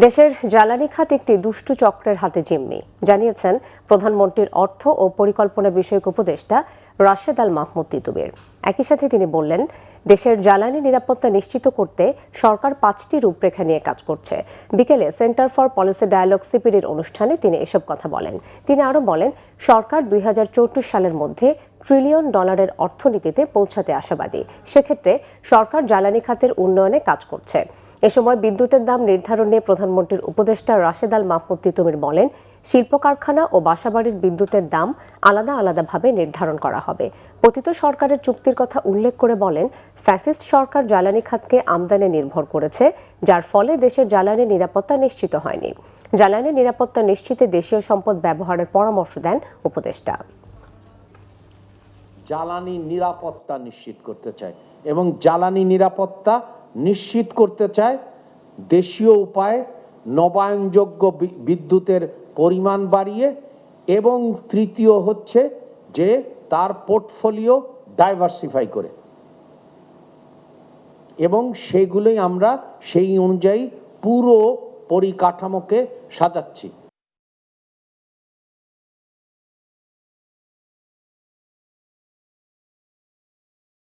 দেশের জ্বালানি খাত একটি দুষ্টু চক্রের হাতে জিম্মি জানিয়েছেন প্রধানমন্ত্রীর অর্থ ও পরিকল্পনা বিষয়ক উপদেষ্টা রাশেদ আল মাহমুদ তিতুমীর। একই সাথে তিনি বললেন, দেশের জ্বালানি নিরাপত্তা নিশ্চিত করতে সরকার 5টি রূপরেখা নিয়ে কাজ করছে। বিকেলে সেন্টার ফর পলিসি ডায়ালগ সিপিডির অনুষ্ঠানে তিনি এসব কথা বলেন। তিনি আরও বলেন, সরকার 2034 সালের মধ্যে $1 ট্রিলিয়ন অর্থনীতিতে পৌঁছাতে আশাবাদী। সেক্ষেত্রে সরকার জ্বালানি খাতের উন্নয়নে কাজ করছে। এ সময় বিদ্যুতের দাম নির্ধারণ নিয়ে প্রধানমন্ত্রীর উপদেষ্টা রাশেদ আল মাহমুদ তিতুমীর বলেন, শিল্প কারখানা ও বাসাবাড়ির বিদ্যুতের দাম আলাদা আলাদাভাবে নির্ধারণ করা হবে। পতিত সরকারের চুক্তির কথা উল্লেখ করে বলেন, ফ্যাসিস্ট সরকার জ্বালানি খাতকে আমদানি নির্ভর করেছে, যার ফলে দেশের জ্বালানি নিরাপত্তা নিশ্চিত হয়নি। জ্বালানি নিরাপত্তা নিশ্চিতে দেশীয় সম্পদ ব্যবহারের পরামর্শ দেন উপদেষ্টা। জ্বালানি নিরাপত্তা নিশ্চিত করতে চায় এবং জ্বালানি নিরাপত্তা নিশ্চিত করতে চায় দেশীয় উপায়ে নবায়নযোগ্য বিদ্যুতের পরিমাণ বাড়িয়ে, এবং তৃতীয় হচ্ছে যে তার পোর্টফোলিও ডাইভার্সিফাই করে, এবং সেগুলোই আমরা সেই অনুযায়ী পুরো পরিকাঠামোকে সাজাচ্ছি।